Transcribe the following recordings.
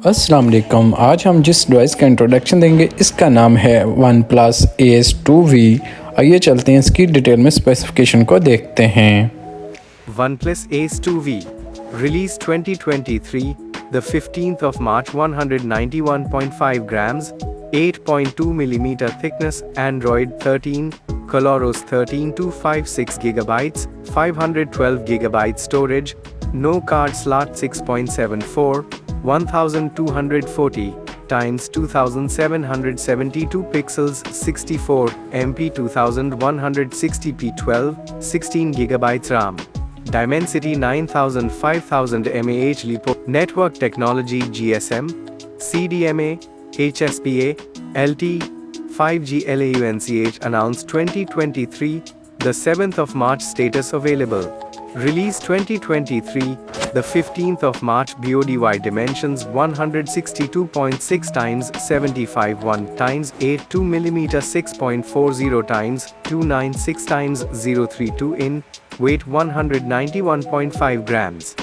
अस्सलाम वालेकुम। आज हम जिस डिवाइस का इंट्रोडक्शन देंगे इसका नाम है OnePlus Ace 2V। आइए चलते हैं इसकी डिटेल में स्पेसिफिकेशन को देखते हैं। OnePlus Ace 2V, released 2023, the 15th of March, 191.5 grams, 8.2 mm thickness, Android 13, ColorOS 13 256 GB, 512 GB storage, no card slot 6.74, 1240 times 2772 pixels, 64 MP, 2160p, 16 GB RAM. Dimensity 9000 5000 mAh. LiPo. Network technology GSM, CDMA, HSPA, LTE, 5G LAUNCH. Announced 2023, the 7th of March. Status available. Release 2023, the 15th of March. BODY dimensions 162.6 times 75.1 times 82 mm, 6.40 times 296 times 032 in. Weight 191.5 grams,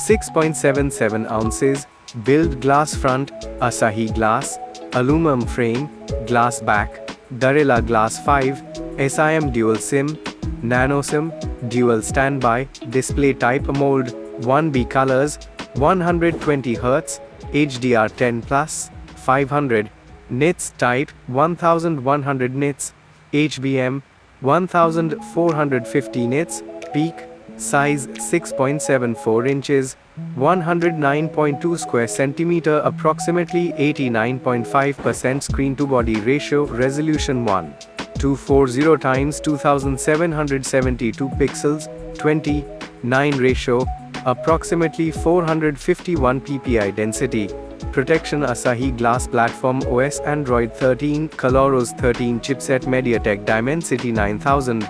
6.77 ounces. Build glass front, Asahi glass, aluminum frame, glass back, Gorilla Glass 5, SIM dual SIM, nano SIM, dual standby, display type AMOLED, 1B colors, 120 Hz, HDR10 plus, 500 nits, type 1100 nits, HBM 1450 nits, peak size 6.74 inches, 109.2 square centimeter, approximately 89.5% screen to body ratio, resolution 1240 times 2772 pixels, 29 ratio, approximately 451 ppi density. Protection Asahi glass platform, OS Android 13, ColorOS 13 chipset, MediaTek Dimensity 9000,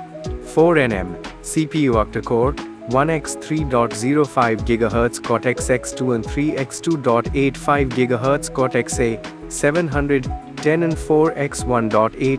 4nm, CPU octa-core, 1x 3.05 GHz Cortex-X2 and 3x 2.85 GHz Cortex-A, 710 and 4x 1.80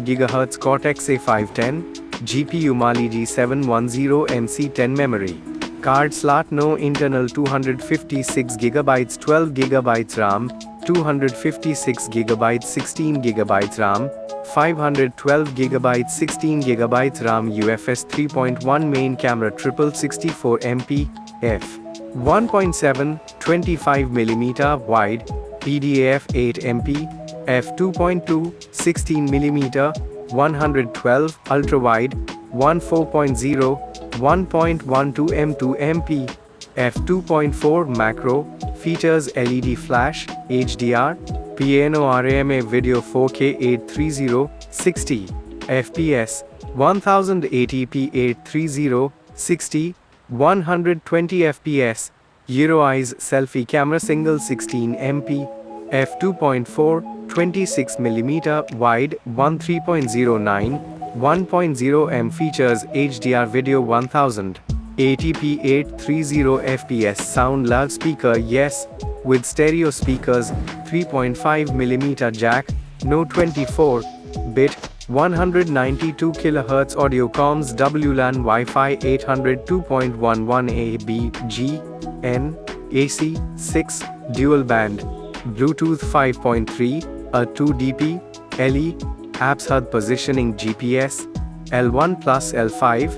GHz Cortex-A510, GPU Mali G710 MC10 memory. Card slot no internal, 256 GB 12 GB RAM, 256 GB 16 GB RAM, 512 GB 16 GB RAM. UFS 3.1 main camera, triple 64 MP, f 1.7 25mm wide, PDAF 8 MP, f 2.2 16mm, 112 ultra wide, 14.0 1.12 M2 MP, f2.4 macro. Features LED flash, HDR, PNORAMA video 4K 830 60 FPS, 1080p 830 60 120 FPS. Euro eyes selfie camera, single 16 MP, f2.4 26mm wide, 13.09 1.0 M. Features HDR video 1080p 830 FPS. Sound loudspeaker yes, with stereo speakers, 3.5mm jack, no 24-bit, 192 kHz audio comms, WLAN Wi-Fi 800 2.11a B/G N AC 6 dual band, Bluetooth 5.3, a 2dp LE, apps HUD positioning, GPS, L1 plus L5,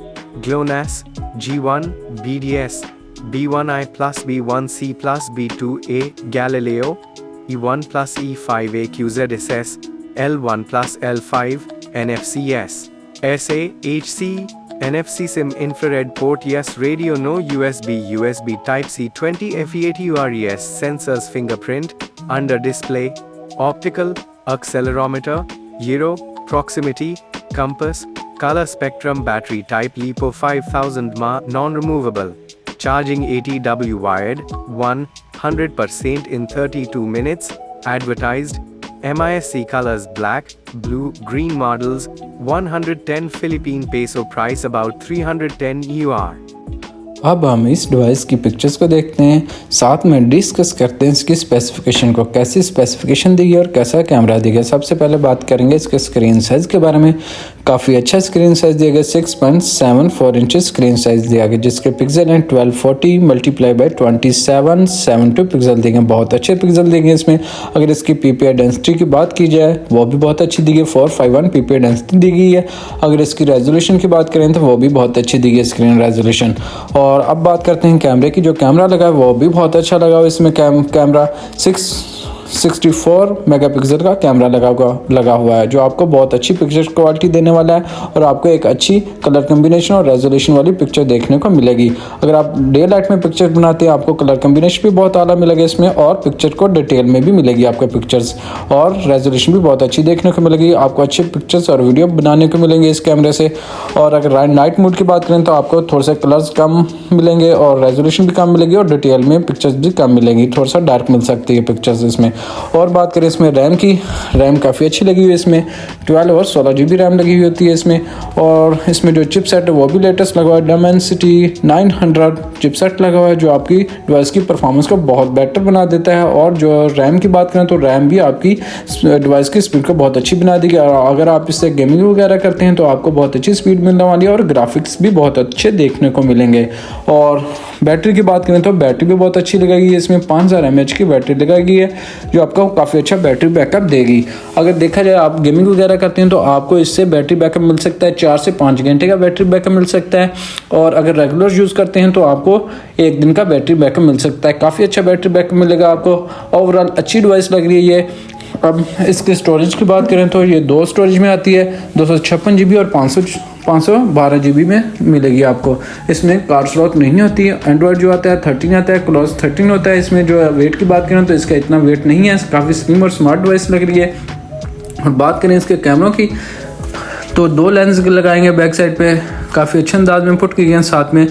GLONASS, G1, BDS, B1I plus B1C plus B2A, Galileo, E1 plus E5A, QZSS, L1 plus L5, NFCS, SA, HC, NFC SIM, infrared port yes, radio no, USB Type-C, 20 FE80 sensors, fingerprint, under display, optical, accelerometer, gyro, proximity, compass, color spectrum. Battery type LiPo 5000 mAh, non-removable. Charging 80W wired, 100% in 32 minutes. Advertised MISC colors black, blue, green. Models 110 Philippine peso. Price about 310 EUR. अब हम इस device की pictures को देखते हैं, साथ में discuss करते हैं इसकी स्पेसिफिकेशन को, कैसी स्पेसिफिकेशन दी गई और कैसा कैमरा दिया गया। सबसे पहले बात करेंगे इसके स्क्रीन साइज़ के बारे में। काफ़ी अच्छा स्क्रीन साइज़ दिया गया, 6.74 इंच स्क्रीन साइज़ दिया गया, जिसके पिक्सल हैं 1240 मल्टीप्लाई बाई 2772 पिक्सल देंगे। बहुत अच्छे पिक्सल देंगे इसमें। अगर इसकी पीपीआई डेंसिटी की बात की जाए वो भी बहुत अच्छी दी गई, 451 पीपीआई डेंसिटी दी गई है। अगर इसकी रेजोल्यूशन की बात करें तो वो भी बहुत अच्छी दी गई स्क्रीन रेजोल्यूशन। और अब बात करते हैं कैमरे की। जो कैमरा लगा है वो भी बहुत अच्छा लगा हुआ। इसमें कैमरा 64 मेगापिक्सल का कैमरा लगा हुआ है, जो आपको बहुत अच्छी पिक्चर क्वालिटी देने वाला है और आपको एक अच्छी कलर कम्बिनेशन और रेजोल्यूशन वाली पिक्चर देखने को मिलेगी। अगर आप डे लाइट में पिक्चर बनाते हैं आपको कलर कम्बिनेशन भी बहुत आला मिलेगा इसमें, और पिक्चर को डिटेल में भी मिलेगी आपको पिक्चर्स, और रेजोल्यूशन भी बहुत अच्छी देखने को मिलेगी। आपको अच्छे पिक्चर्स और वीडियो बनाने को मिलेंगे इस कैमरे से। और अगर नाइट मोड की बात करें तो आपको थोड़े से कलर्स कम मिलेंगे और रेजोल्यूशन भी कम मिलेगी और डिटेल में पिक्चर्स भी कम मिलेंगी, थोड़ा सा डार्क मिल सकती है पिक्चर्स इसमें। और बात करें इसमें रैम की, रैम काफ़ी अच्छी लगी हुई है इसमें, 12 और 16 GB रैम लगी हुई होती है इसमें। और इसमें जो चिपसेट है वो भी लेटेस्ट लगा हुआ है, डायमेंसिटी 900 चिपसेट लगा हुआ है, जो आपकी डिवाइस की परफॉर्मेंस को बहुत बेटर बना देता है। और जो रैम की बात करें तो रैम भी आपकी डिवाइस की स्पीड को बहुत अच्छी बना देगी। और अगर आप इससे गेमिंग वगैरह करते हैं तो आपको बहुत अच्छी स्पीड मिलने वाली है और ग्राफिक्स भी बहुत अच्छे देखने को मिलेंगे। और बैटरी की बात करें तो बैटरी भी बहुत अच्छी लगाई है इसमें, 5000 mAh की बैटरी लगाई गई है, जो आपको काफ़ी अच्छा बैटरी बैकअप देगी। अगर देखा जाए आप गेमिंग वगैरह करते हैं तो आपको इससे बैटरी बैकअप मिल सकता है, 4 से 5 घंटे का बैटरी बैकअप मिल सकता है। और अगर रेगुलर यूज़ करते हैं तो आपको 1 दिन का बैटरी बैकअप मिल सकता है। काफ़ी अच्छा बैटरी बैकअप मिलेगा आपको। ओवरऑल अच्छी डिवाइस लग रही है ये। अब इसके स्टोरेज की बात करें तो ये 2 स्टोरेज में आती है, 256 GB और 512 GB में मिलेगी आपको। इसमें कार्ड स्लॉट नहीं होती है। एंड्रॉयड जो आता है 13 आता है, क्लॉज 13 होता है। इसमें जो वेट की बात करें तो इसका इतना वेट नहीं है, काफ़ी स्लिम और स्मार्ट डिवाइस लग रही है। और बात करें इसके कैमरों की तो 2 लेंस लगाएंगे बैक साइड पे, काफ़ी अच्छे अंदाज में पुट की गए हैं। साथ में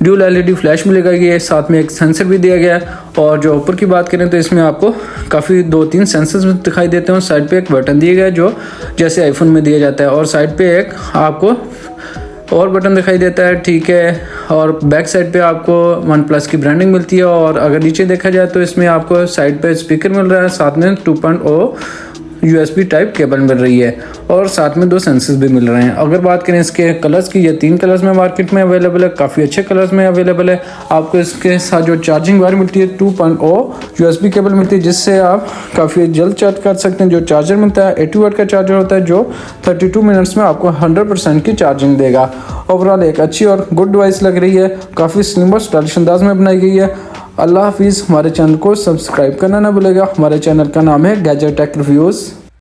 ड्यूल LED फ्लैश भी लगाई गई है, साथ में एक सेंसर भी दिया गया है। और जो ऊपर की बात करें तो इसमें आपको काफ़ी 2-3 सेंसर्स दिखाई देते हैं। साइड पे एक बटन दिया गया है जो जैसे आईफोन में दिया जाता है, और साइड पे एक आपको और बटन दिखाई देता है, ठीक है। और बैक साइड पे आपको OnePlus की ब्रांडिंग मिलती है। और अगर नीचे देखा जाए तो इसमें आपको साइड पे स्पीकर मिल रहा है, साथ में 2.0 USB टाइप केबल मिल रही है, और साथ में 2 सेंसर्स भी मिल रहे हैं। अगर बात करें इसके कलर्स की, ये 3 कलर्स में मार्केट में अवेलेबल है, काफ़ी अच्छे कलर्स में अवेलेबल है। आपको इसके साथ जो चार्जिंग वायर मिलती है 2.0 USB केबल मिलती है, जिससे आप काफ़ी जल्द चार्ज कर सकते हैं। जो चार्जर मिलता है 80 वाट का चार्जर होता है, जो 32 मिनट्स में आपको 100% की चार्जिंग देगा। ओवरऑल एक अच्छी और गुड डिवाइस लग रही है, काफ़ी स्लिम और स्टाइलिश अंदाज में बनाई गई है। अल्लाह हाफिज़। हमारे चैनल को सब्सक्राइब करना ना भूलेगा। हमारे चैनल का नाम है गैजेट टेक रिव्यूज़।